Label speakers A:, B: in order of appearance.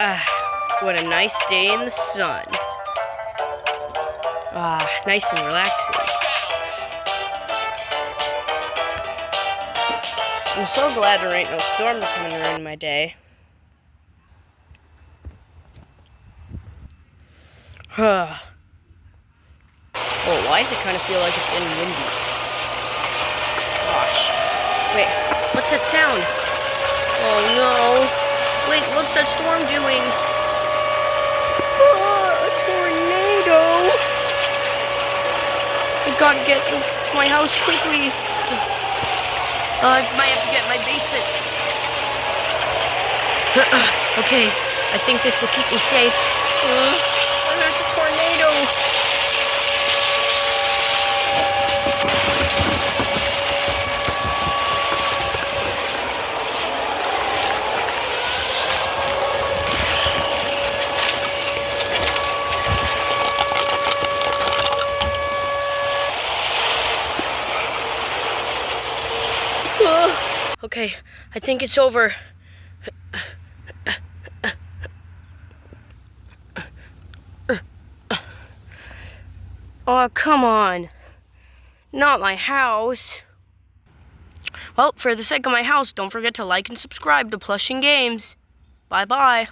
A: What a nice day in the sun. Nice and relaxing. I'm so glad there ain't no storm coming to ruin my day. Oh, why does it kind of feel like it's getting windy? Gosh. Wait, what's that sound? Oh no. Wait, what's that storm doing? A tornado! I gotta get to my house quickly. I might have to get my basement. Okay, I think this will keep me safe. There's a tornado. Okay, I think it's over. Oh, come on. Not my house. Well, for the sake of my house, don't forget to like and subscribe to Plush and Games. Bye-bye.